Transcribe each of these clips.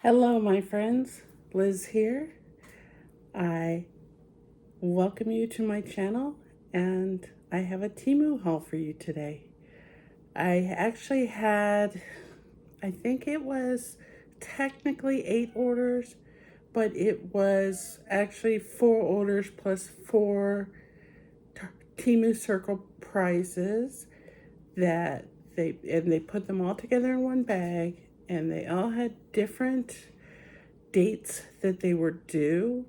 Hello, my friends. Liz here. I welcome you to my channel, and I have a TEMU haul for you today. I actually had, I think it was technically 8 orders, but it was actually 4 orders plus 4 TEMU Circle prizes that they put them all together in one bag, and they all had different dates that they were due.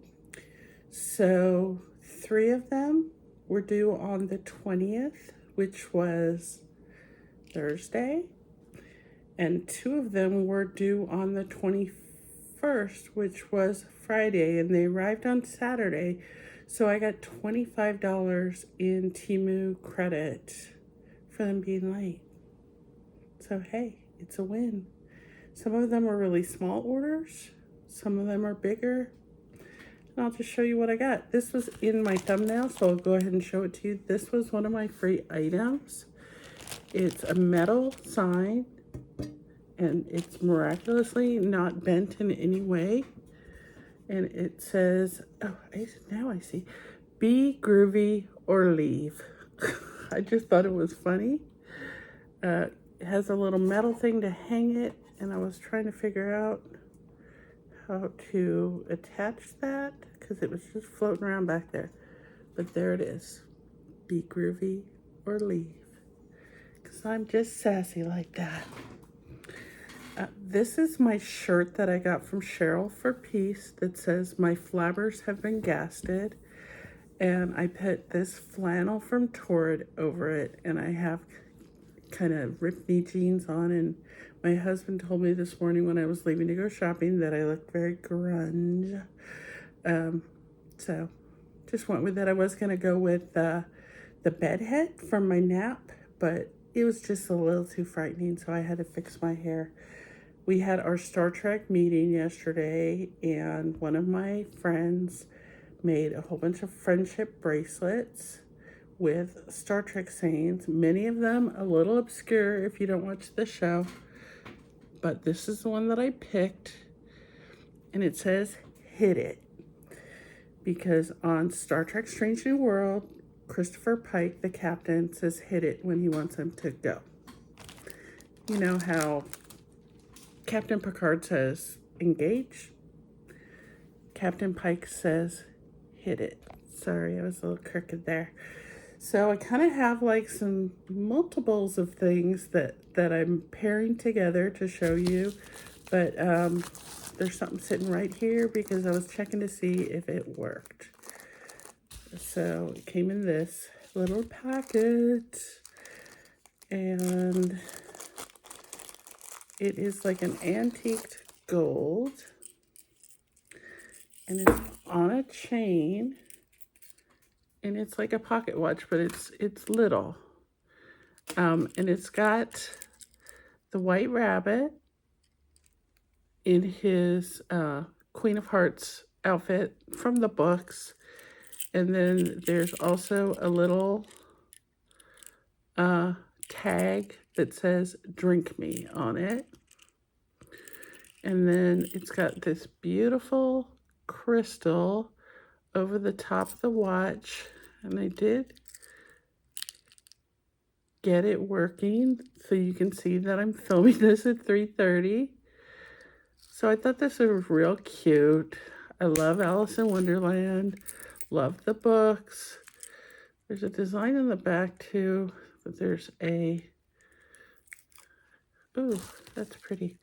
So 3 of them were due on the 20th, which was Thursday, and 2 of them were due on the 21st, which was Friday, and they arrived on Saturday. So I got $25 in TEMU credit for them being late. So hey, it's a win. Some of them are really small orders, some of them are bigger, and I'll just show you what I got. This was in my thumbnail, so I'll go ahead and show it to you. This was one of my free items. It's a metal sign, and it's miraculously not bent in any way. And it says, oh, now I see, be groovy or leave. I just thought it was funny. It has a little metal thing to hang it, and I was trying to figure out how to attach that because it was just floating around back there. But there it is. Be groovy or leave. Because I'm just sassy like that. This is my shirt that I got from Cheryl for Peace that says, my flabbers have been gasted. And I put this flannel from Torrid over it, and I have kind of ripped knee jeans on, and my husband told me this morning when I was leaving to go shopping that I looked very grunge. So just went with that. I was going to go with the bed head from my nap, but it was just a little too frightening, so I had to fix my hair. We had our Star Trek meeting yesterday, and one of my friends made a whole bunch of friendship bracelets with Star Trek sayings, many of them a little obscure if you don't watch the show, but this is the one that I picked, and it says, hit it, because on Star Trek Strange New World, Christopher Pike, the captain, says hit it when he wants him to go. You know how Captain Picard says engage? Captain Pike says hit it. Sorry, I was a little crooked there. So I kind of have like some multiples of things that I'm pairing together to show you. But there's something sitting right here because I was checking to see if it worked. So it came in this little packet. And it is like an antiqued gold. And it's on a chain. And it's like a pocket watch, but it's little. And it's got the White Rabbit in his Queen of Hearts outfit from the books. And then there's also a little tag that says drink me on it. And then it's got this beautiful crystal over the top of the watch, and I did get it working, so you can see that I'm filming this at 3:30. So I thought this was real cute. I love Alice in Wonderland, love the books. There's a design in the back too, but there's a, ooh, that's pretty.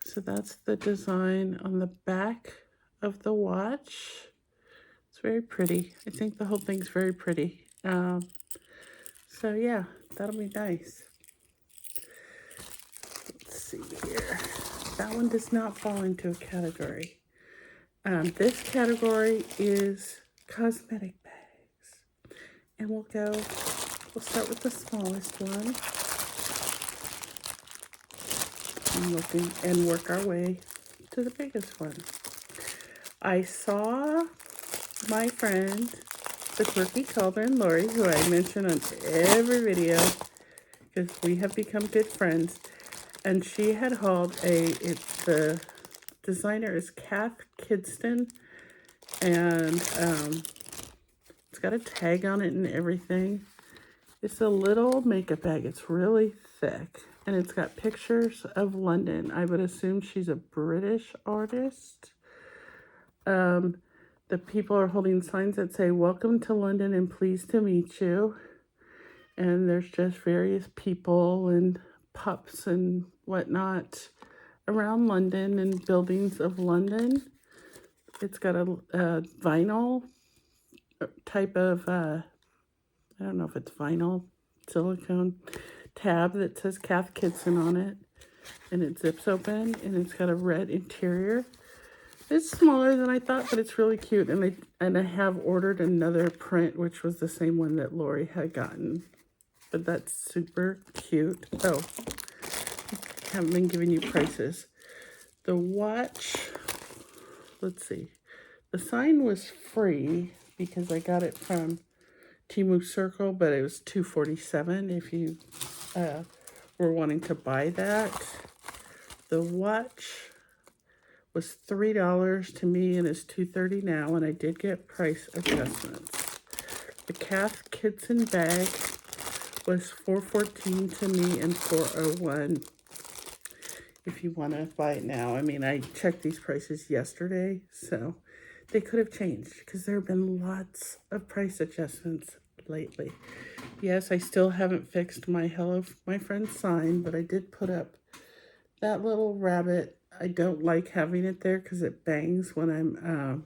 So that's the design on the back of the watch. It's very pretty. I think the whole thing's very pretty. So yeah, that'll be nice. Let's see here. That one does not fall into a category. This category is cosmetic bags. And we'll start with the smallest one. And work our way to the biggest one. I saw my friend, the Quirky Cauldron Lori, who I mention on every video because we have become good friends, and she had hauled it's the designer is Kath Kidston, and it's got a tag on it and everything. It's a little makeup bag. It's really thick, and it's got pictures of London. I would assume she's a British artist. The people are holding signs that say, "Welcome to London and pleased to meet you." And there's just various people and pups and whatnot around London and buildings of London. It's got a vinyl type of, I don't know if it's vinyl, silicone tab that says Kath Kidston on it. And it zips open, and it's got a red interior. It's smaller than I thought, but it's really cute. And I have ordered another print, which was the same one that Lori had gotten. But that's super cute. Oh, I haven't been giving you prices. The watch, let's see. The sign was free because I got it from TEMU Circle, but it was $247 if you were wanting to buy that. The watch was $3 to me and is $230 now, and I did get price adjustments. The Kath Kidston bag was $414 to me and $401 if you want to buy it now. I mean, I checked these prices yesterday, so they could have changed because there have been lots of price adjustments lately. Yes, I still haven't fixed my Hello My Friend sign, but I did put up that little rabbit. I don't like having it there because it bangs when I'm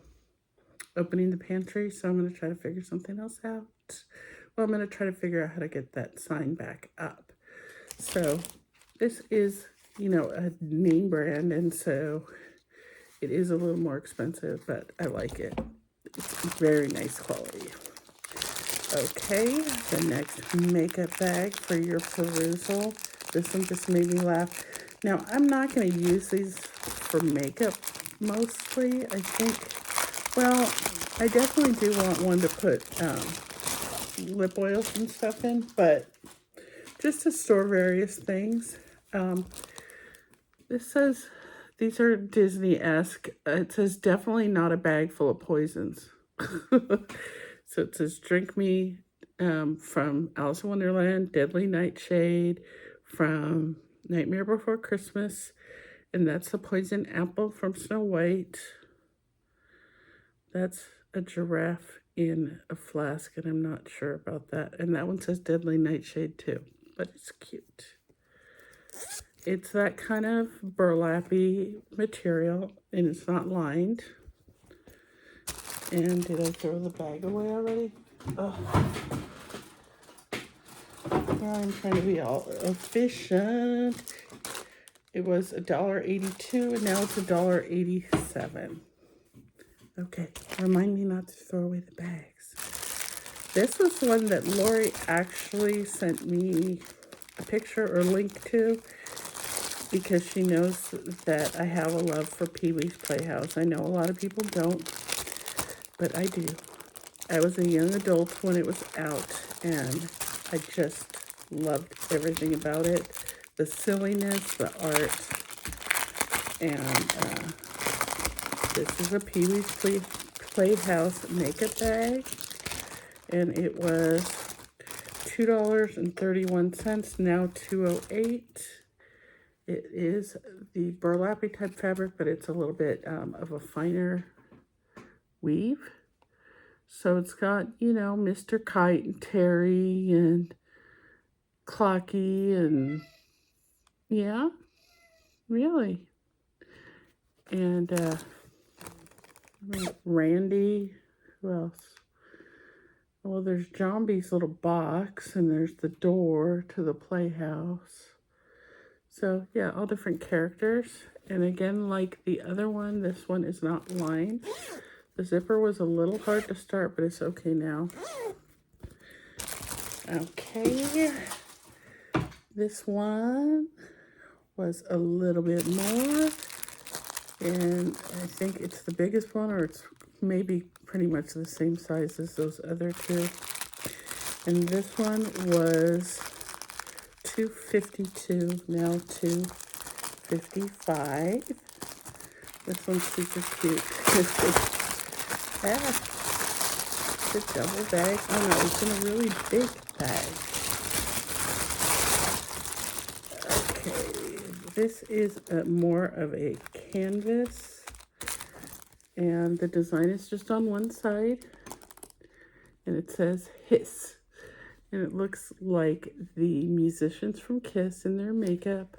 opening the pantry, so I'm going to try to figure something else out. Well, I'm going to try to figure out how to get that sign back up. So this is, you know, a name brand, and so it is a little more expensive, but I like it. It's very nice quality. Okay, the next makeup bag for your perusal. This one just made me laugh. Now, I'm not going to use these for makeup mostly. I think, well, I definitely do want one to put lip oils and stuff in, but just to store various things. This says, these are Disney-esque. It says, definitely not a bag full of poisons. So it says, drink me from Alice in Wonderland, Deadly Nightshade, from Nightmare Before Christmas, and that's the poison apple from Snow White. That's a giraffe in a flask, and I'm not sure about that. And that one says Deadly Nightshade too, but it's cute. It's that kind of burlappy material, and it's not lined. And did I throw the bag away already? Oh. Well, I'm trying to be all efficient. It was $1.82, and now it's $1.87. Okay, remind me not to throw away the bags. This was one that Lori actually sent me a picture or link to because she knows that I have a love for Pee-wee's Playhouse. I know a lot of people don't, but I do. I was a young adult when it was out, and I just loved everything about it. The silliness, the art, and this is a Pee-wee's Playhouse makeup bag, and it was $2.31, now $2.08. It is the burlappy type fabric, but it's a little bit of a finer weave. So it's got, you know, Mr. Kite and Terry and Clocky and, yeah, really. And Randy, who else? Well, there's Zombie's little box, and there's the door to the playhouse. So, yeah, all different characters. And again, like the other one, this one is not lined. The zipper was a little hard to start, but it's okay now. Okay. This one was a little bit more. And I think it's the biggest one, or it's maybe pretty much the same size as those other two. And this one was $2.52, now $2.55. This one's super cute. Ah, it's a double bag. Oh no, it's in a really big bag. Okay, this is more of a canvas, and the design is just on one side, and it says Hiss, and it looks like the musicians from Kiss in their makeup,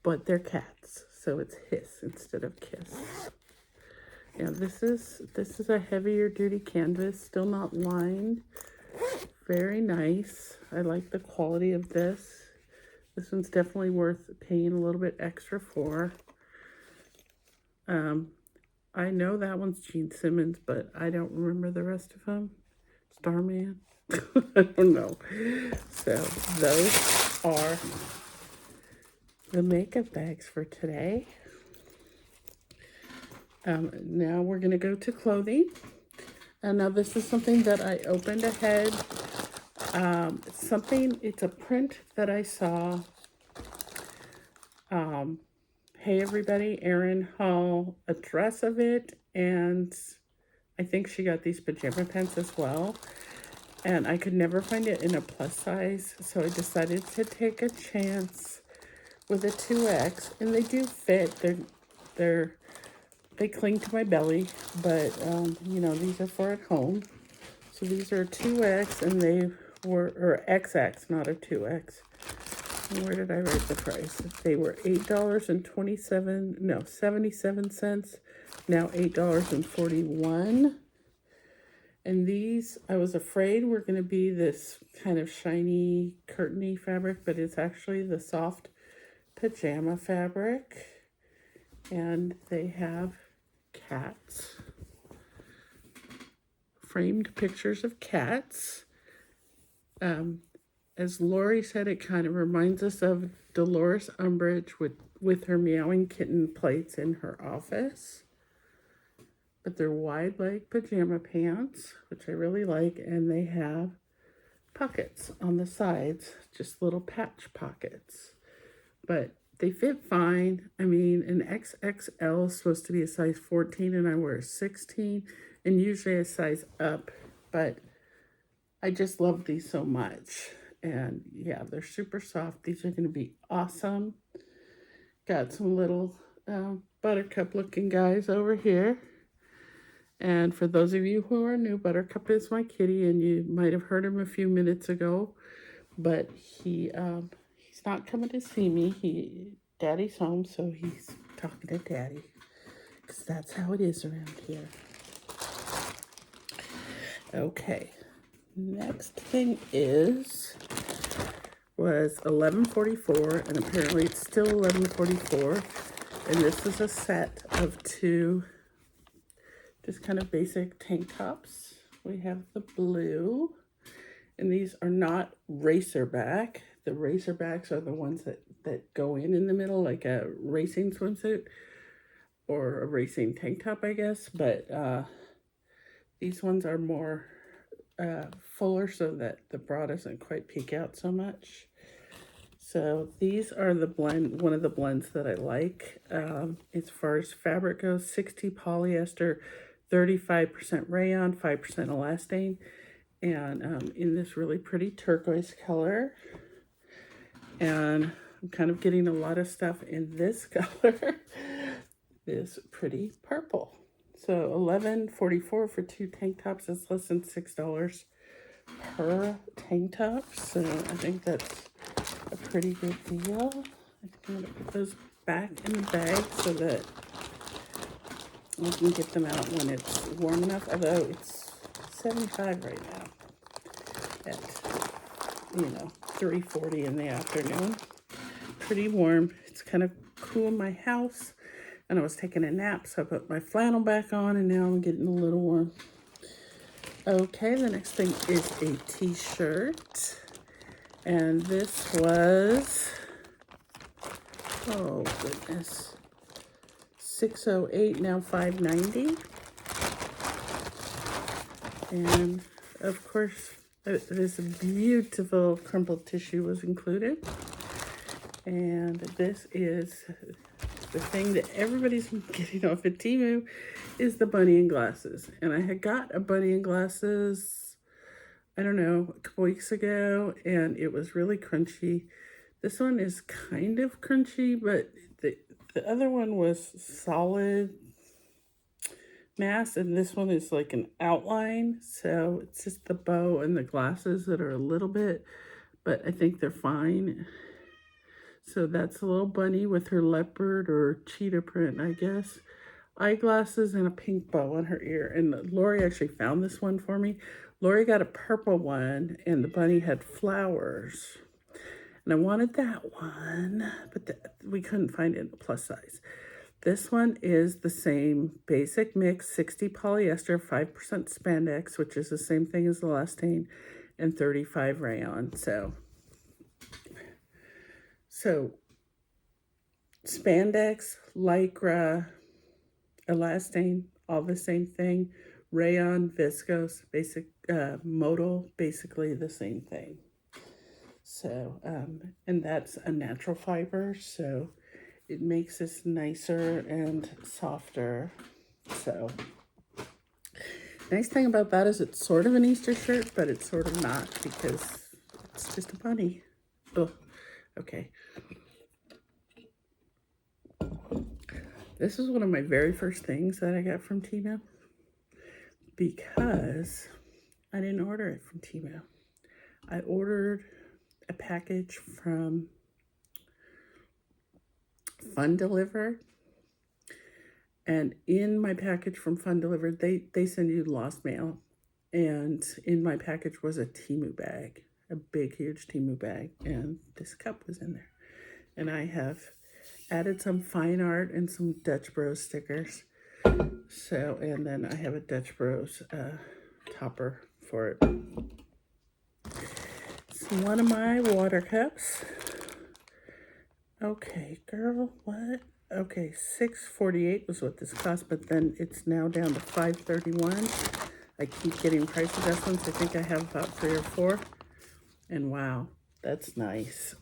but they're cats, so it's Hiss instead of Kiss. Yeah, this is a heavier duty canvas, still not lined. Very nice. I like the quality of this. This one's definitely worth paying a little bit extra for. I know that one's Gene Simmons, but I don't remember the rest of them. Starman? I don't know. So those are the makeup bags for today. Now we're going to go to clothing. And now this is something that I opened ahead. It's a print that I saw. Hey everybody, Erin Hall, a dress of it, and I think she got these pajama pants as well. And I could never find it in a plus size, so I decided to take a chance with a 2X, and they do fit. They cling to my belly, but you know, these are for at home. So these are 2X, and they were, or XX, not a 2X. And where did I write the price? They were $77, now $8.41. And these, I was afraid were going to be this kind of shiny, curtainy fabric, but it's actually the soft pajama fabric. And they have cats, framed pictures of cats. As Lori said, it kind of reminds us of Dolores Umbridge with her meowing kitten plates in her office. But they're wide leg pajama pants, which I really like, and they have pockets on the sides, just little patch pockets. But they fit fine. I mean, an XXL is supposed to be a size 14, and I wear a 16, and usually a size up, but I just love these so much. And yeah, they're super soft. These are going to be awesome. Got some little Buttercup looking guys over here. And for those of you who are new, Buttercup is my kitty, and you might have heard him a few minutes ago, but he's not coming to see me. Daddy's home, so he's talking to Daddy, because that's how it is around here. Okay, next thing was $11.44, and apparently it's still $11.44, and this is a set of 2 just kind of basic tank tops. We have the blue, and these are not racerback. The racerbacks are the ones that go in the middle, like a racing swimsuit or a racing tank top, I guess. But these ones are more fuller, so that the bra doesn't quite peek out so much. So these are one of the blends that I like. As far as fabric goes, 60 polyester, 35% rayon, 5% elastane, and in this really pretty turquoise color. And I'm kind of getting a lot of stuff in this color, this pretty purple. So $11.44 for 2 tank tops is less than $6 per tank top. So I think that's a pretty good deal. I think I'm going to put those back in the bag so that we can get them out when it's warm enough, although it's 75 right now at, 3:40 in the afternoon. Pretty warm. It's kind of cool in my house, and I was taking a nap, so I put my flannel back on, and now I'm getting a little warm. Okay, the next thing is a t-shirt, and this was, oh goodness, $6.08, now $5.90. And of course, this beautiful crumpled tissue was included. And this is the thing that everybody's getting off at TEMU is the bunny and glasses. And I had got a bunny and glasses, I don't know, a couple weeks ago, and it was really crunchy. This one is kind of crunchy, but the other one was solid mass, and this one is like an outline. So it's just the bow and the glasses that are a little bit, but I think they're fine. So that's a little bunny with her leopard or cheetah print, I guess. Eyeglasses and a pink bow on her ear. And Lori actually found this one for me. Lori got a purple one, and the bunny had flowers. And I wanted that one, but we couldn't find it in the plus size. This one is the same basic mix, 60 polyester, 5% spandex, which is the same thing as the elastane, and 35 rayon. So spandex, lycra, elastane, all the same thing. Rayon, viscose, basic, modal, basically the same thing. So, and that's a natural fiber, so it makes this nicer and softer. So, nice thing about that is it's sort of an Easter shirt, but it's sort of not because it's just a bunny. Oh, okay. This is one of my very first things that I got from TEMU because I didn't order it from TEMU. I ordered a package from Fun Delivered, and in my package from Fun Delivered, they send you lost mail, and in my package was a TEMU bag, a big huge TEMU bag, and this cup was in there. And I have added some fine art and some Dutch Bros stickers. So, and then I have a Dutch Bros topper for it. It's one of my water cups. Okay, girl, what? Okay, $6.48 was what this cost, but then it's now down to $5.31. I keep getting price adjustments. I think I have about 3 or 4. And wow, that's nice.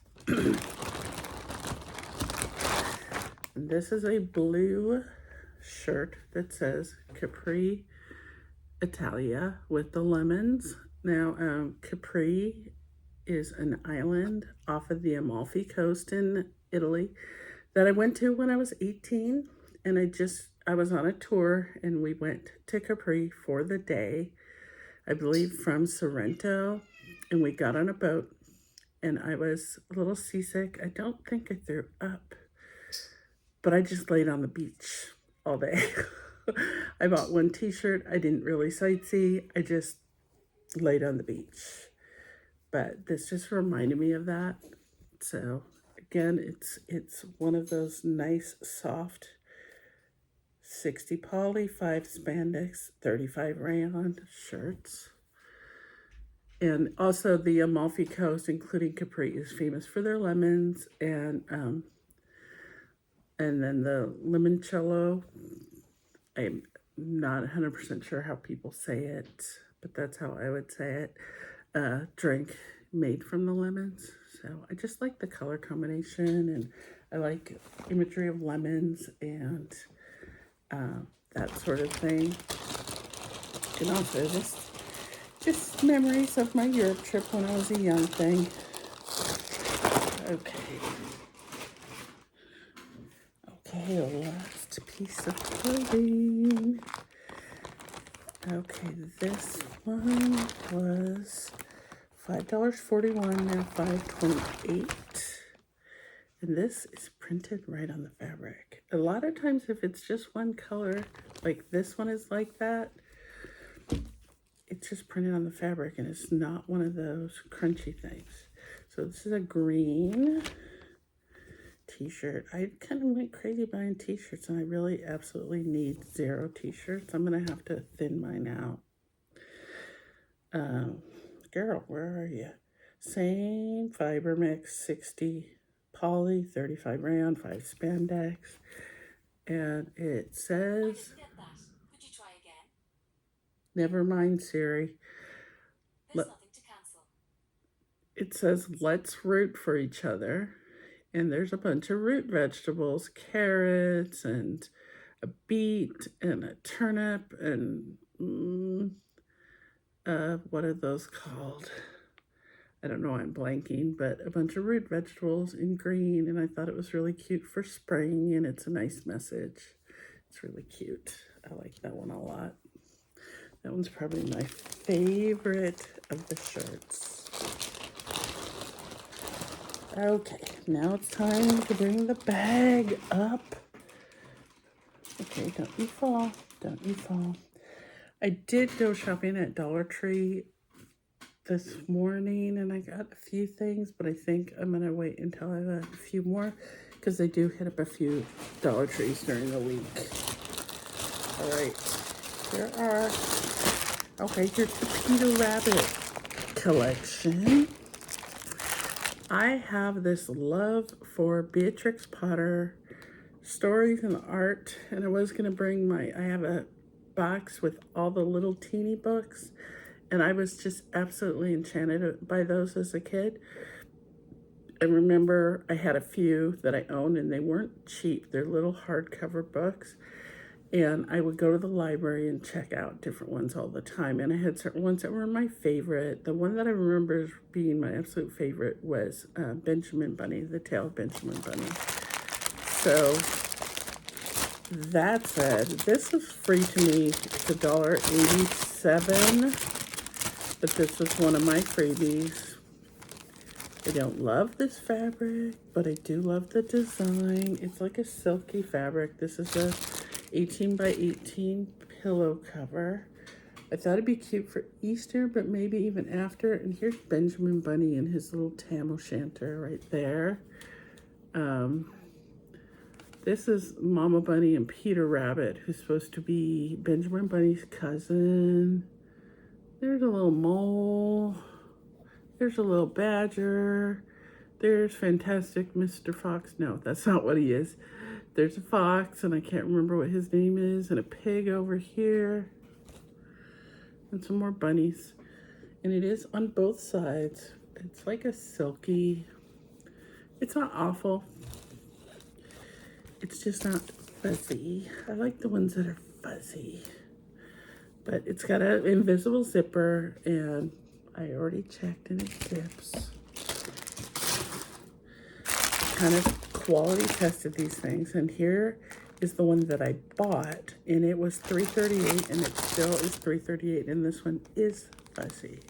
This is a blue shirt that says Capri Italia with the lemons. Now, Capri is an island off of the Amalfi Coast in Italy that I went to when I was 18. And I was on a tour and we went to Capri for the day, I believe from Sorrento. And we got on a boat and I was a little seasick. I don't think I threw up, but I just laid on the beach all day. I bought one t-shirt. I didn't really sightsee. I just laid on the beach. But this just reminded me of that. So again, it's one of those nice, soft 60 poly, 5 spandex, 35 rayon shirts. And also the Amalfi Coast, including Capri, is famous for their lemons, and then the limoncello. I'm not 100% sure how people say it, but that's how I would say it. Drink made from the lemons. So I just like the color combination, and I like imagery of lemons and that sort of thing. And also just memories of my Europe trip when I was a young thing. Okay, last piece of clothing. Okay, this one was $5.41, now $5.28. And this is printed right on the fabric. A lot of times if it's just one color, like this one is like that, it's just printed on the fabric and it's not one of those crunchy things. So this is a green t-shirt. I kind of went crazy buying t-shirts and I really absolutely need 0 t-shirts. I'm going to have to thin mine out. Girl, where are you? Same fiber mix, 60 poly, 35 rayon, 5 spandex. And it says, could you try again? Never mind, Siri. There's nothing to cancel. It says, let's root for each other. And there's a bunch of root vegetables, carrots and a beet and a turnip and what are those called? I don't know, I'm blanking, but a bunch of root vegetables in green, and I thought it was really cute for spring, and it's a nice message. It's really cute. I like that one a lot. That one's probably my favorite of the shirts. Okay, now it's time to bring the bag up. Okay, don't you fall. Don't you fall. I did go shopping at Dollar Tree this morning and I got a few things, but I think I'm going to wait until I have a few more because they do hit up a few Dollar Trees during the week. All right, here's the Peter Rabbit collection. I have this love for Beatrix Potter stories and art, and I was going to bring I have a box with all the little teeny books, and I was just absolutely enchanted by those as a kid. I remember I had a few that I owned, and they weren't cheap. They're little hardcover books, and I would go to the library and check out different ones all the time, and I had certain ones that were my favorite. The one that I remember as being my absolute favorite was Benjamin Bunny, The Tale of Benjamin Bunny. So that said, this was free to me. It's $1.87, but this was one of my freebies. I don't love this fabric, but I do love the design. It's like a silky fabric. This is a 18 by 18 pillow cover. I thought it'd be cute for Easter, but maybe even after. And here's Benjamin Bunny and his little tam o' shanter right there. This is Mama Bunny and Peter Rabbit, who's supposed to be Benjamin Bunny's cousin. There's a little mole. There's a little badger. There's Fantastic Mr. Fox. No, that's not what he is. There's a fox, and I can't remember what his name is, and a pig over here. And some more bunnies. And it is on both sides. It's like a silky, it's not awful. It's just not fuzzy. I like the ones that are fuzzy. But it's got an invisible zipper, and I already checked, and it zips. Kind of quality tested these things, and here is the one that I bought, and it was $3.38, and it still is $3.38, and this one is fuzzy.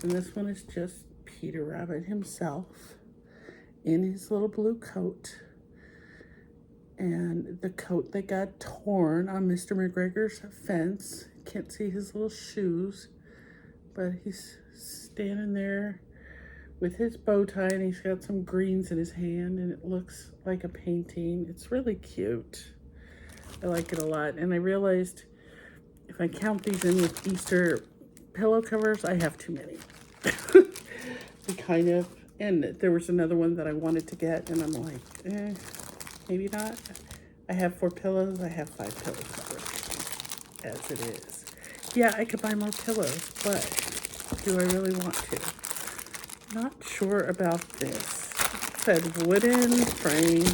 And this one is just Peter Rabbit himself in his little blue coat. And the coat that got torn on Mr. McGregor's fence. Can't see his little shoes, but he's standing there with his bow tie, and he's got some greens in his hand, and it looks like a painting. It's really cute. I like it a lot. And I realized if I count these in with Easter pillow covers, I have too many. And there was another one that I wanted to get, and I'm like, maybe not. I have 4 pillows. I have 5 pillow covers as it is. Yeah, I could buy more pillows, but do I really want to? Not sure about this. It said wooden frame,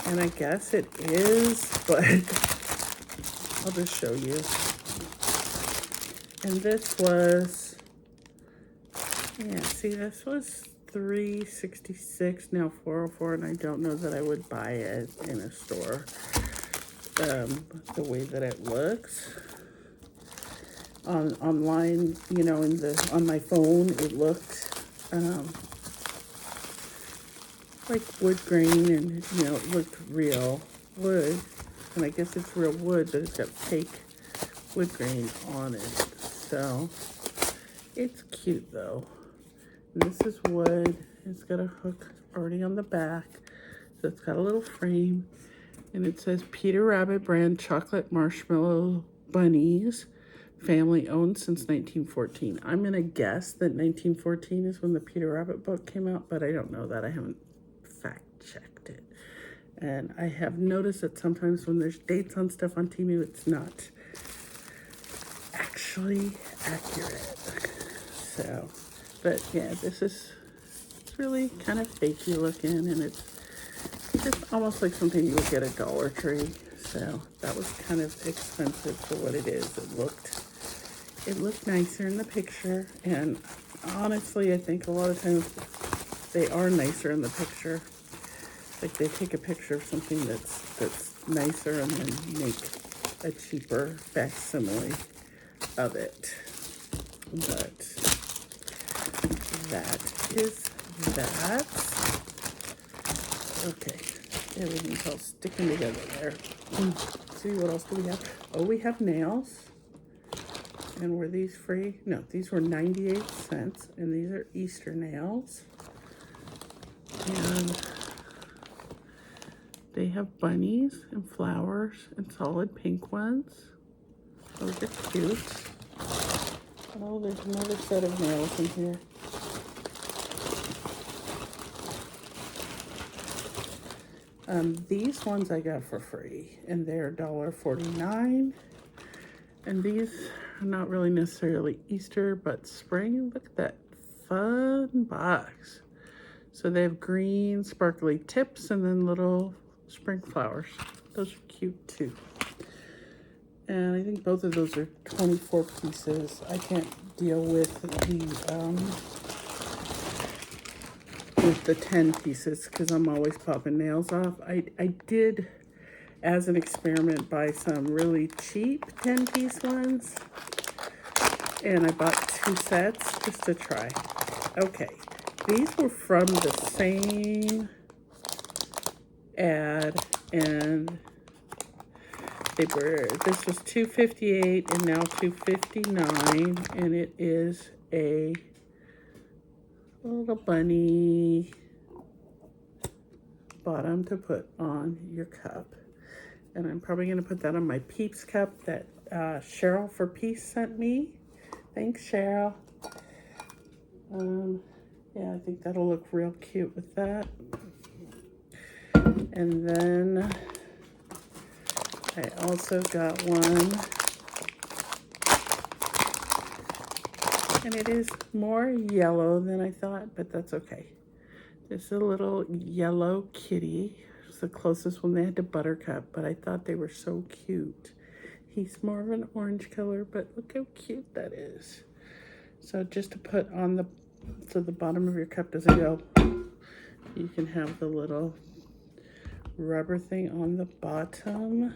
and I guess it is, but I'll just show you. And this was, yeah, see, this was $3.66, now $4.04, and I don't know that I would buy it in a store. The way that it looks online, you know, on my phone, it looked like wood grain, and you know, it looked real wood, and I guess it's real wood, but it's got fake wood grain on it. So it's cute though. And this is wood. It's got a hook already on the back, so it's got a little frame, and it says Peter Rabbit brand chocolate marshmallow bunnies, family owned since 1914. I'm gonna guess that 1914 is when the Peter Rabbit book came out, but I don't know that. I haven't fact checked it. And I have noticed that sometimes when there's dates on stuff on TEMU, it's not actually accurate. So, but yeah, this is it's really kind of fakey looking, and it's almost like something you would get at Dollar Tree. So that was kind of expensive for what it is. It looked nicer in the picture, and honestly, I think a lot of times they are nicer in the picture. Like they take a picture of something that's nicer and then make a cheaper facsimile of it. But that is that. Okay, everything's all sticking together there. See, what else do we have? Oh, we have nails. And were these free? No, these were 98 cents. And these are Easter nails. And they have bunnies and flowers and solid pink ones. Those are cute. Oh, there's another set of nails in here. These ones I got for free, and they're $1.49. And these are not really necessarily Easter, but spring. Look at that fun box. So they have green sparkly tips and then little spring flowers. Those are cute too. And I think both of those are 24 pieces. I can't deal with the 10 pieces because I'm always popping nails off. I did, as an experiment, buy some really cheap 10-piece ones. And I bought 2 sets just to try. Okay, these were from the same ad, and this was $2.58 and now $2.59, and it is a little bunny bottom to put on your cup. And I'm probably going to put that on my Peeps cup that Cheryl for Peace sent me. Thanks, Cheryl. Yeah, I think that'll look real cute with that. And then I also got one, and it is more yellow than I thought, but that's okay. This is a little yellow kitty. It's the closest one they had to Buttercup, but I thought they were so cute. He's more of an orange color, but look how cute that is. So just to put on the, so the bottom of your cup doesn't go, you can have the little rubber thing on the bottom,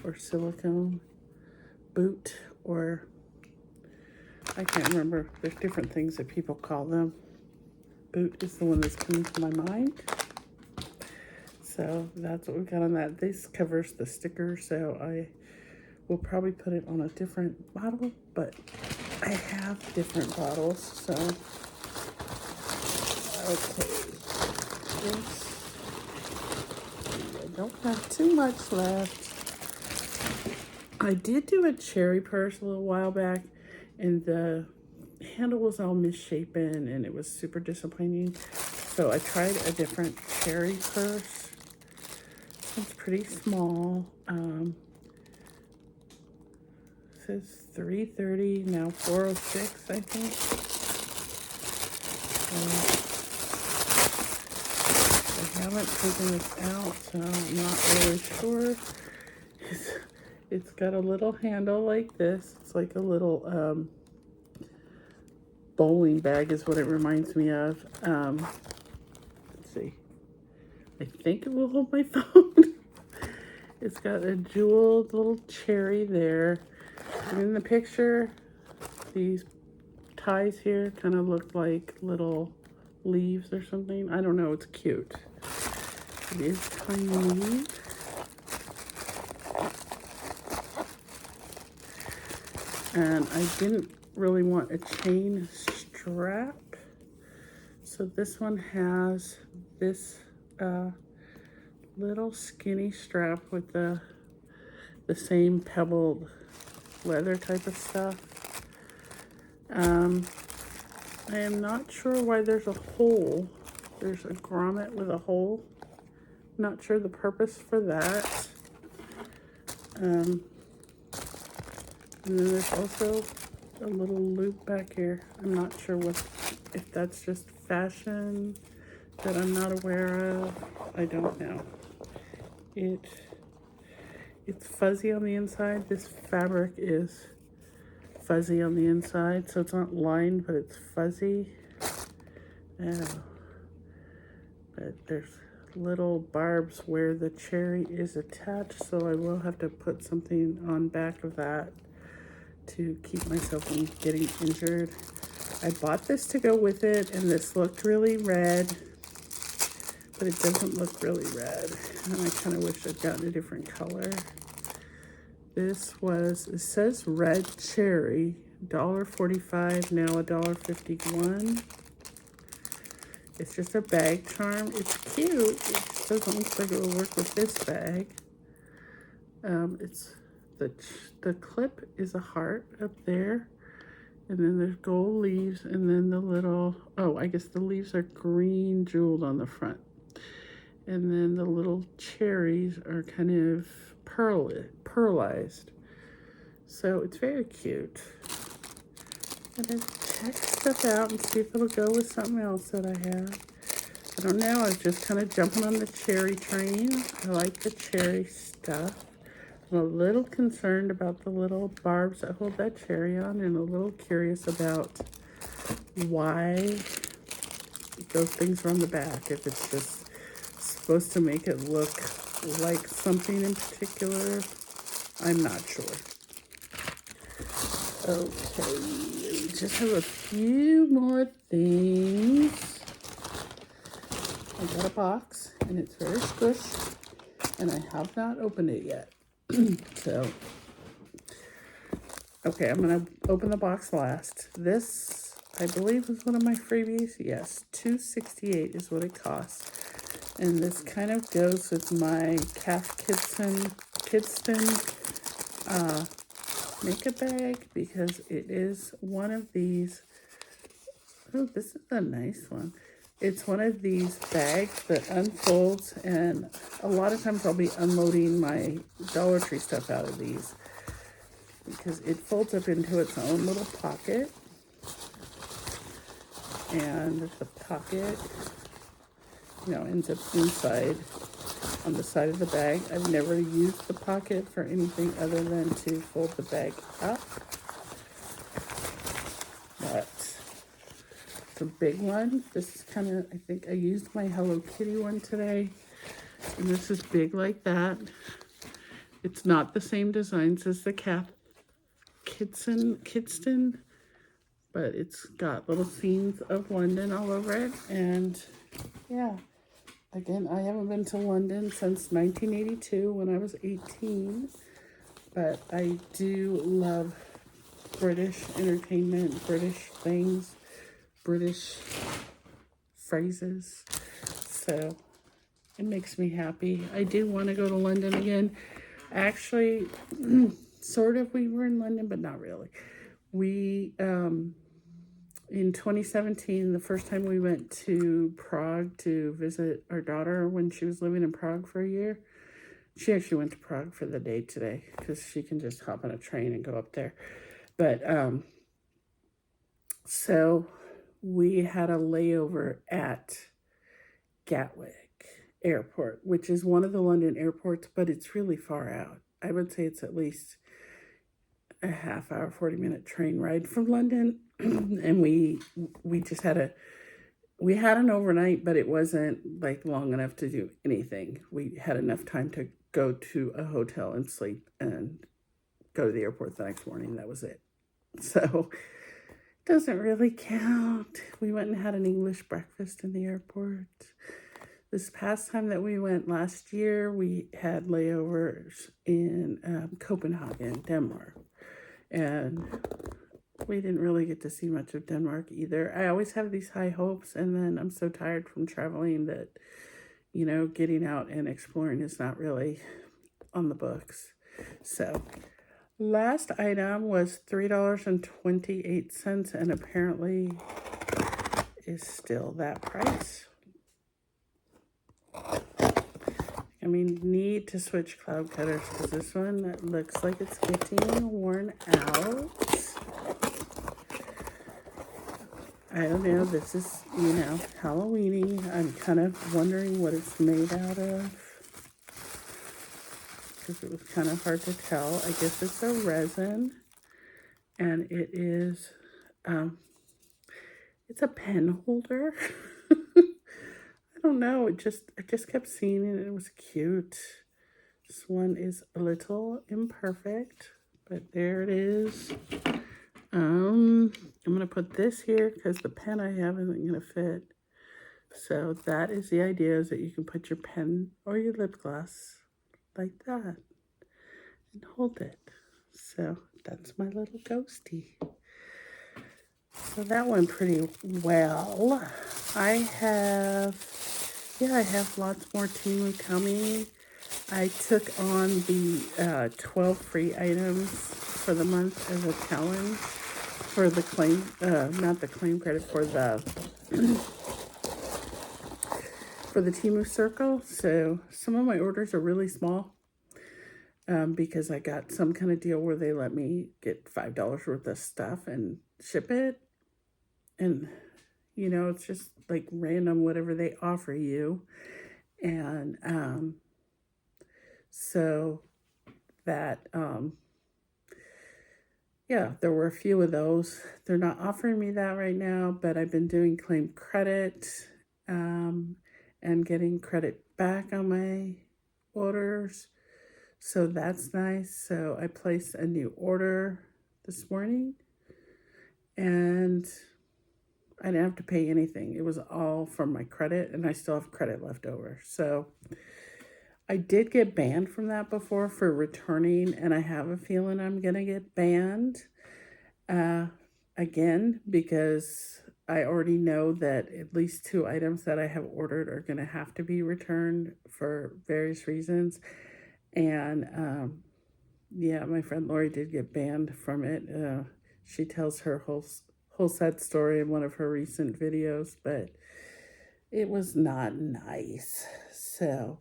or silicone boot, or I can't remember. There's different things that people call them. Boot is the one that's coming to my mind. So that's what we got on that. This covers the sticker, so I will probably put it on a different bottle, but I have different bottles, so okay. This, I don't have too much left. I did do a cherry purse a little while back, and the handle was all misshapen, and it was super disappointing. So I tried a different cherry purse. It's pretty small. It says $3.30, now $4.06, I think. I haven't taken this out, so I'm not really sure. It's got a little handle like this. It's like a little bowling bag is what it reminds me of. Let's see. I think it will hold my phone. It's got a jeweled little cherry there. And in the picture, these ties here kind of look like little leaves or something. I don't know. It's cute. It is tiny. And I didn't really want a chain strap. So this one has this little skinny strap with the same pebbled leather type of stuff. I am not sure why there's a hole. There's a grommet with a hole. Not sure the purpose for that. And then there's also a little loop back here. I'm not sure if that's just fashion that I'm not aware of. I don't know. It's fuzzy on the inside. This fabric is fuzzy on the inside, so it's not lined, but it's fuzzy. But there's little barbs where the cherry is attached, so I will have to put something on back of that to keep myself from getting injured. I bought this to go with it, and this looked really red, but it doesn't look really red, and I kind of wish I'd gotten a different color. It says red cherry, $1.45, now $1.51. It's just a bag charm. It's cute. It just doesn't look like it will work with this bag. It's the clip is a heart up there, and then there's gold leaves, and then the little, oh, I guess the leaves are green jeweled on the front, and then the little cherries are kind of pearlized. So it's very cute. I'm gonna check stuff out and see if it'll go with something else that I have. I don't know, I was just kind of jumping on the cherry train. I like the cherry stuff. I'm a little concerned about the little barbs that hold that cherry on, and a little curious about why those things are on the back. If it's just supposed to make it look like something in particular, I'm not sure. Okay, we just have a few more things. I got a box, and it's very squished, and I have not opened it yet. So, okay, I'm going to open the box last. This, I believe, was one of my freebies. Yes, $2.68 is what it costs. And this kind of goes with my Kidston makeup bag, because it is one of these. Oh, this is a nice one. It's one of these bags that unfolds, and a lot of times I'll be unloading my Dollar Tree stuff out of these, because it folds up into its own little pocket, and the pocket, ends up inside on the side of the bag. I've never used the pocket for anything other than to fold the bag up, but it's a big one. This is kind of, I think I used my Hello Kitty one today, and this is big like that. It's not the same designs as the Kidston, but it's got little scenes of London all over it. And yeah, again, I haven't been to London since 1982 when I was 18, but I do love British entertainment, British things, British phrases, so it makes me happy. I do want to go to London again. Actually, sort of, we were in London, but not really. We, in 2017, the first time we went to Prague to visit our daughter when she was living in Prague for a year. She actually went to Prague for the day today, because she can just hop on a train and go up there. But, so we had a layover at Gatwick Airport, which is one of the London airports, but it's really far out. I would say it's at least a half hour, 40-minute train ride from London. And we just had an overnight, but it wasn't like long enough to do anything. We had enough time to go to a hotel and sleep and go to the airport the next morning. That was it. So it doesn't really count. We went and had an English breakfast in the airport. This past time that we went last year, we had layovers in Copenhagen, Denmark. And we didn't really get to see much of Denmark either. I always have these high hopes, and then I'm so tired from traveling that, getting out and exploring is not really on the books. So, last item was $3.28, and apparently is still that price. I mean, need to switch cloud cutters, because this one looks like it's getting worn out. I don't know, this is, Halloweeny. I'm kind of wondering what it's made out of because it was kind of hard to tell. I guess it's a resin, and um, it's a pen holder. I don't know. I just kept seeing it and it was cute. This one is a little imperfect, but there it is. I'm gonna put this here because the pen I have isn't gonna fit. So that is the idea, is that you can put your pen or your lip gloss like that and hold it. So that's my little ghosty. So that went pretty well. I have lots more Temu coming. I took on the 12 free items for the month as a challenge for the claim, not the claim credit, for the Temu Circle. So some of my orders are really small because I got some kind of deal where they let me get $5 worth of stuff and ship it. And, it's just like random whatever they offer you. And so that, yeah, there were a few of those. They're not offering me that right now, but I've been doing claim credit and getting credit back on my orders. So that's nice. So I placed a new order this morning and I didn't have to pay anything. It was all from my credit and I still have credit left over. So I did get banned from that before for returning, and I have a feeling I'm going to get banned again because I already know that at least 2 items that I have ordered are going to have to be returned for various reasons. And yeah, my friend Lori did get banned from it. She tells her whole sad story in one of her recent videos, but it was not nice. So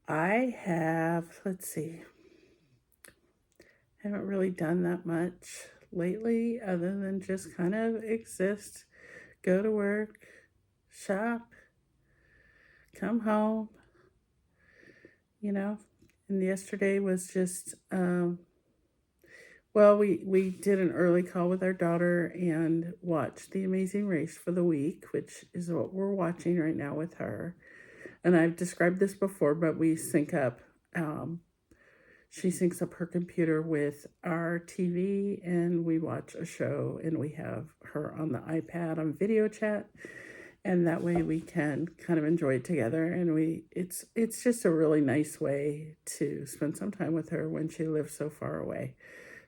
I have, let's see, haven't really done that much lately other than just kind of exist, go to work, shop, come home, And yesterday was just, well, we did an early call with our daughter and watched The Amazing Race for the week, which is what we're watching right now with her. And I've described this before, but we sync up. She syncs up her computer with our TV and we watch a show and we have her on the iPad on video chat. And that way we can kind of enjoy it together. And it's just a really nice way to spend some time with her when she lives so far away.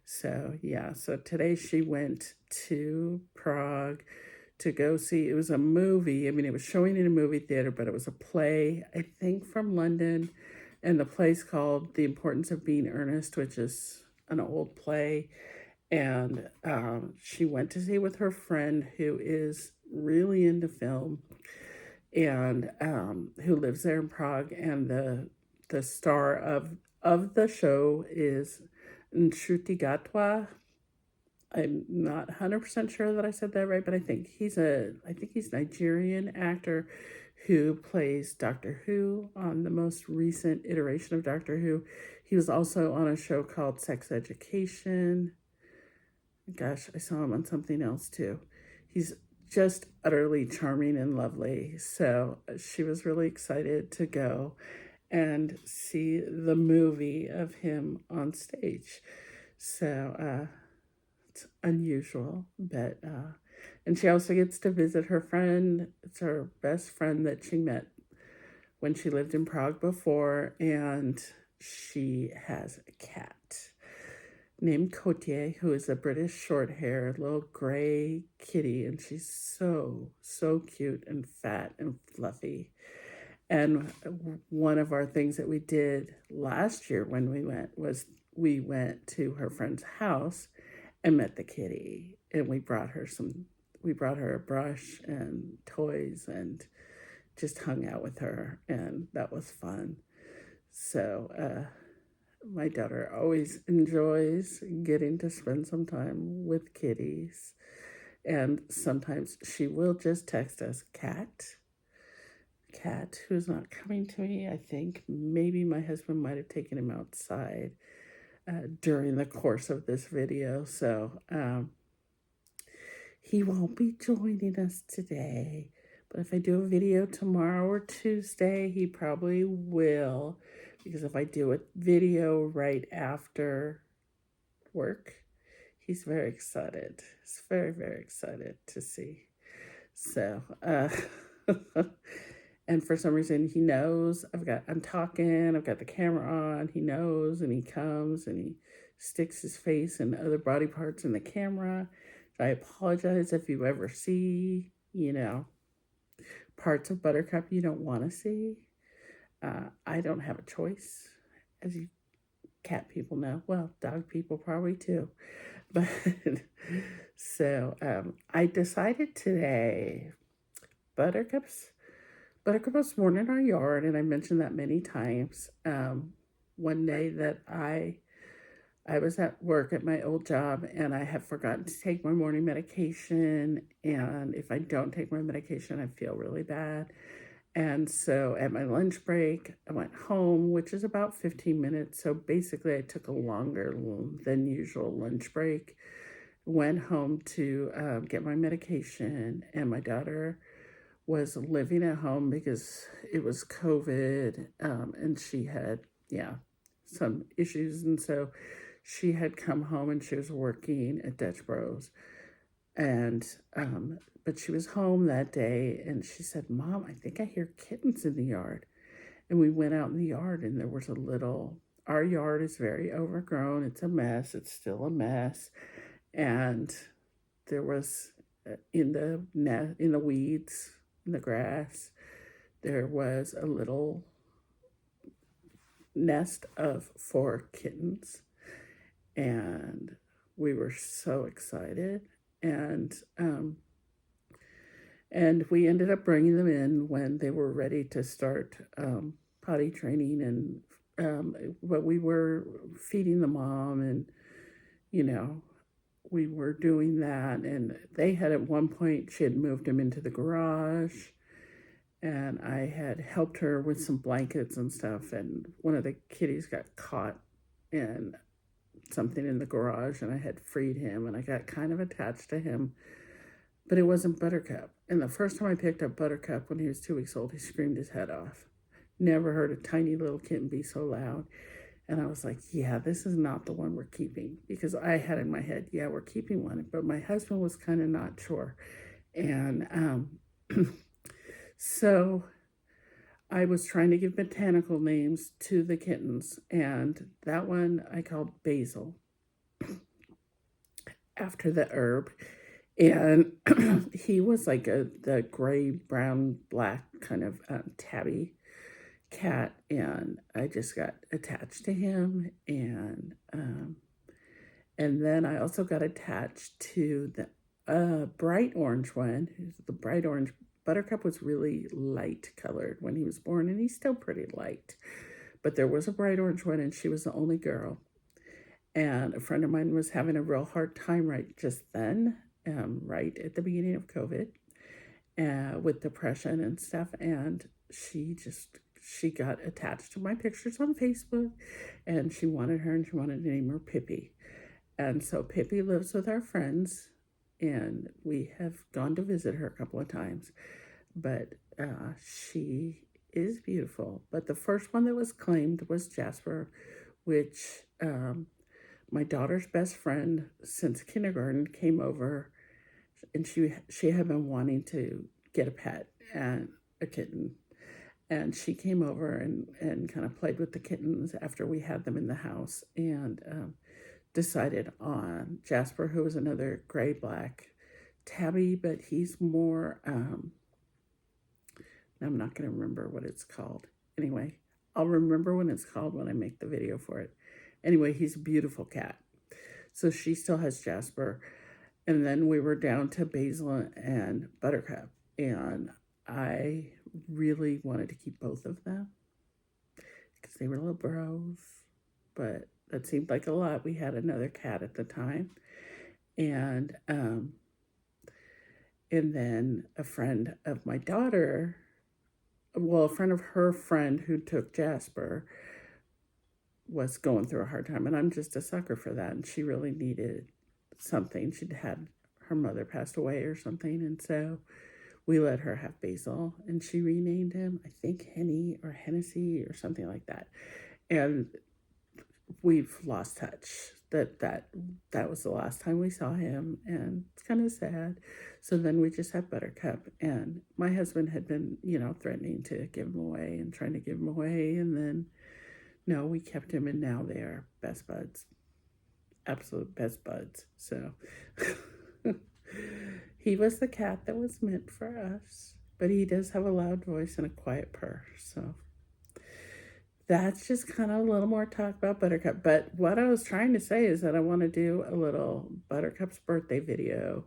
So yeah, so today she went to Prague to go see, it was a movie. I mean, it was showing in a movie theater, but it was a play, I think from London. And the play's called The Importance of Being Earnest, which is an old play. And she went to see with her friend who is really into film and who lives there in Prague. And the star of the show is Nshruti Gatwa. I'm not 100% sure that I said that right, but I think he's Nigerian actor who plays Doctor Who on the most recent iteration of Doctor Who. He was also on a show called Sex Education. Gosh, I saw him on something else too. He's just utterly charming and lovely. So she was really excited to go and see the movie of him on stage. So it's unusual, but and she also gets to visit her friend. It's her best friend that she met when she lived in Prague before, and she has a cat named Cotier, who is a British short-haired little gray kitty, and she's so cute and fat and fluffy. And one of our things that we did last year when we went was we went to her friend's house and met the kitty, and we brought her a brush and toys and just hung out with her, and that was fun. So my daughter always enjoys getting to spend some time with kitties. And sometimes she will just text us, Cat, who's not coming to me. I think maybe my husband might have taken him outside during the course of this video. So he won't be joining us today. But if I do a video tomorrow or Tuesday, he probably will. Because if I do a video right after work, he's very excited. He's very, very excited to see. So, and for some reason he knows I'm talking, I've got the camera on, he knows, and he comes and he sticks his face and other body parts in the camera. I apologize if you ever see, parts of Buttercup you don't want to see. I don't have a choice, as you cat people know. Well, dog people probably too. But so I decided today, Buttercup was born in our yard, and I mentioned that many times. One day that I was at work at my old job, and I had forgotten to take my morning medication. And if I don't take my medication, I feel really bad. And so at my lunch break, I went home, which is about 15 minutes. So basically, I took a longer than usual lunch break. Went home to get my medication, and my daughter was living at home because it was COVID, and she had, some issues. And so she had come home and she was working at Dutch Bros. And but she was home that day, and she said, "Mom, I think I hear kittens in the yard." And we went out in the yard, and there was our yard is very overgrown. It's a mess. It's still a mess. And there was in the weeds, in the grass, there was a little nest of 4 kittens. And we were so excited. And we ended up bringing them in when they were ready to start potty training. But we were feeding the mom, and we were doing that. And they had, at one point, she had moved him into the garage, and I had helped her with some blankets and stuff. And one of the kitties got caught in something in the garage, and I had freed him, and I got kind of attached to him. But it wasn't Buttercup. And the first time I picked up Buttercup when he was 2 weeks old, he screamed his head off. Never heard a tiny little kitten be so loud. And I was like, yeah, this is not the one we're keeping. Because I had in my head, yeah, we're keeping one. But my husband was kind of not sure. And so I was trying to give botanical names to the kittens. And that one I called Basil, after the herb. And he was like the gray, brown, black kind of tabby cat, and I just got attached to him. And then I also got attached to the bright orange one. The bright orange Buttercup was really light colored when he was born, and he's still pretty light. But there was a bright orange one, and she was the only girl. And a friend of mine was having a real hard time right just then. Right at the beginning of COVID, with depression and stuff. And she got attached to my pictures on Facebook, and she wanted to name her Pippi. And so Pippi lives with our friends, and we have gone to visit her a couple of times. But she is beautiful. But the first one that was claimed was Jasper, which my daughter's best friend since kindergarten came over, and she had been wanting to get a pet and a kitten. And she came over and kind of played with the kittens after we had them in the house, and decided on Jasper, who was another gray-black tabby, but he's more, I'm not going to remember what it's called. Anyway, I'll remember when it's called when I make the video for it. Anyway, he's a beautiful cat. So she still has Jasper. And then we were down to Basil and Buttercup. And I really wanted to keep both of them because they were little bros. But that seemed like a lot. We had another cat at the time. And And then a friend of my daughter, well, a friend of her friend who took Jasper, was going through a hard time. And I'm just a sucker for that. And she really needed something. She'd had her mother passed away or something. And so we let her have Basil, and she renamed him, I think, Henny or Hennessy or something like that. And we've lost touch. That was the last time we saw him, and it's kind of sad. So then we just have Buttercup, and my husband had been, threatening to give him away and trying to give him away, and then no, we kept him, and now they are best buds, absolute best buds. So he was the cat that was meant for us, but he does have a loud voice and a quiet purr. So that's just kind of a little more talk about Buttercup. But what I was trying to say is that I want to do a little Buttercup's birthday video.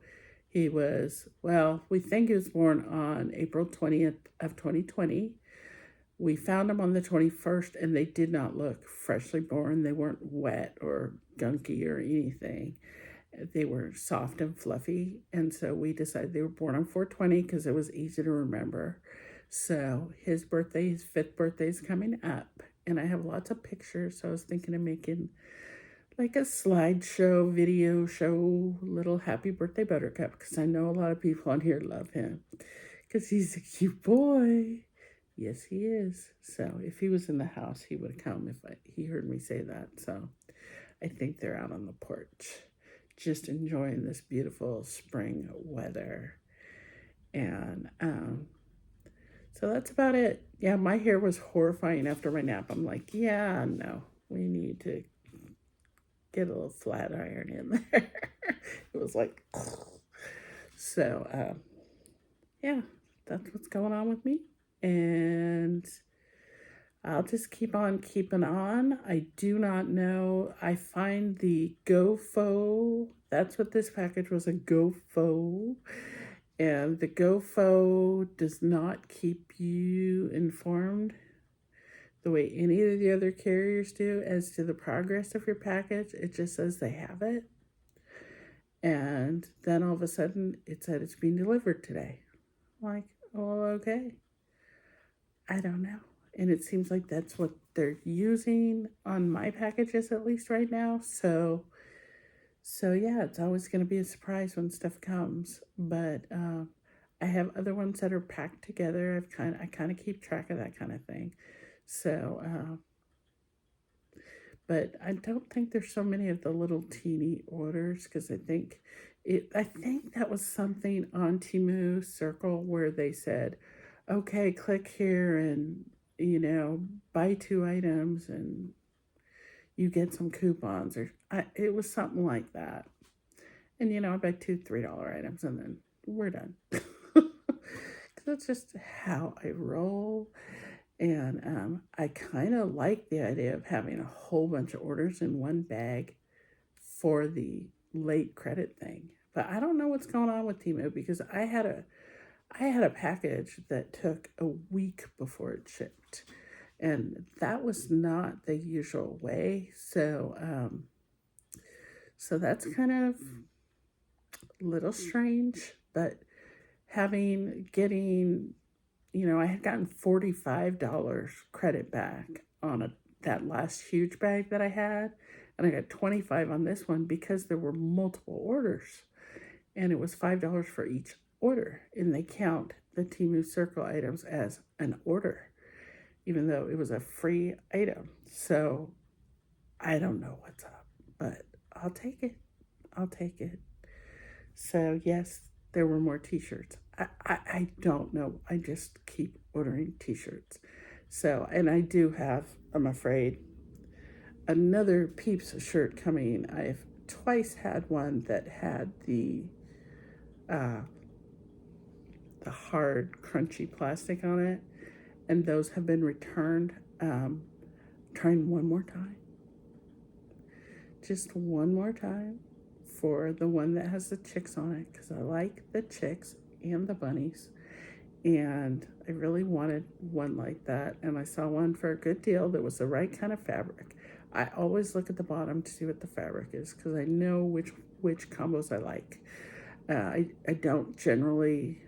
He was, well, we think he was born on April 20th of 2020. We found them on the 21st, and they did not look freshly born. They weren't wet or gunky or anything. They were soft and fluffy, and so we decided they were born on 4/20 because it was easy to remember. So his birthday, his 5th birthday, is coming up, and I have lots of pictures, so I was thinking of making like a slideshow, video show, little happy birthday Buttercup, because I know a lot of people on here love him because he's a cute boy. Yes, he is. So if he was in the house, he would come if he heard me say that. So I think they're out on the porch, just enjoying this beautiful spring weather. And so that's about it. Yeah, my hair was horrifying after my nap. I'm like, yeah, no, we need to get a little flat iron in there. It was like, so yeah, that's what's going on with me. And I'll just keep on keeping on. I do not know. I find the GoFo, that's what this package was, a GoFo. And the GoFo does not keep you informed the way any of the other carriers do as to the progress of your package. It just says they have it. And then all of a sudden it said it's being delivered today. I'm like, well, okay. I don't know. And it seems like that's what they're using on my packages, at least right now. So yeah, it's always going to be a surprise when stuff comes. But I have other ones that are packed together. I kind of keep track of that kind of thing. So, but I don't think there's so many of the little teeny orders, because I think that was something on TEMU Circle where they said, okay, click here and buy 2 items and you get some coupons, or it was something like that. And I buy 2 $3 items and then we're done. That's just how I roll. And I kind of like the idea of having a whole bunch of orders in one bag for the late credit thing. But I don't know what's going on with TEMU, because I had a package that took a week before it shipped, and that was not the usual way. So that's kind of a little strange. But getting I had gotten $45 credit back on that last huge bag that I had, and I got $25 on this one because there were multiple orders, and it was $5 for each order, and they count the TEMU Circle items as an order, even though it was a free item. So I don't know what's up, but I'll take it. So yes, there were more t-shirts. I don't know. I just keep ordering t-shirts. So, and I do have, I'm afraid, another Peeps shirt coming. I've twice had one that had the hard, crunchy plastic on it, and those have been returned. Trying one more time. Just one more time for the one that has the chicks on it, because I like the chicks and the bunnies, and I really wanted one like that, and I saw one for a good deal that was the right kind of fabric. I always look at the bottom to see what the fabric is, because I know which combos I like. I don't generally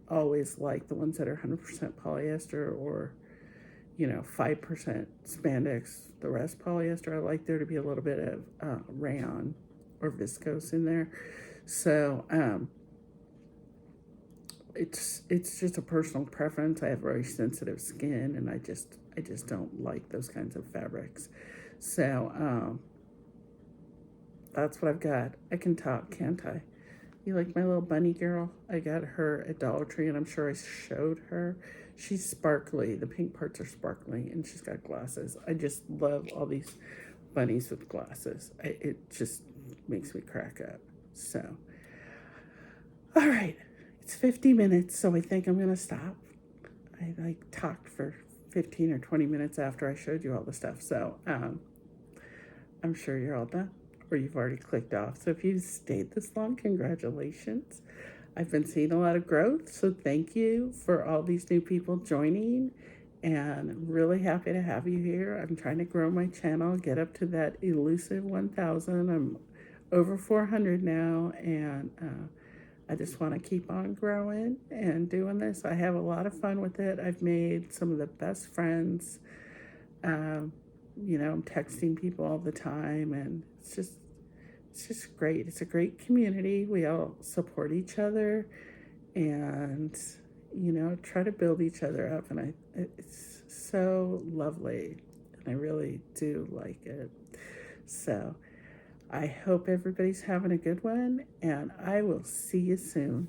always like the ones that are 100% polyester or 5% spandex, the rest polyester. I like there to be a little bit of rayon or viscose in there. So it's just a personal preference. I have very sensitive skin, and I just don't like those kinds of fabrics. So that's what I've got. I can talk, can't I? You like my little bunny girl? I got her at Dollar Tree, and I'm sure I showed her. She's sparkly. The pink parts are sparkly, and she's got glasses. I just love all these bunnies with glasses. It just makes me crack up. So, all right, it's 50 minutes, so I think I'm gonna stop. I talked for 15 or 20 minutes after I showed you all the stuff. So, I'm sure you're all done, or you've already clicked off. So if you've stayed this long, congratulations. I've been seeing a lot of growth, so thank you for all these new people joining, and I'm really happy to have you here. I'm trying to grow my channel, get up to that elusive 1,000. I'm over 400 now, and I just want to keep on growing and doing this. I have a lot of fun with it. I've made some of the best friends. I'm texting people all the time, and it's just great. It's a great community. We all support each other, and try to build each other up. And it's so lovely, and I really do like it. So I hope everybody's having a good one, and I will see you soon.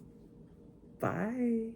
Bye.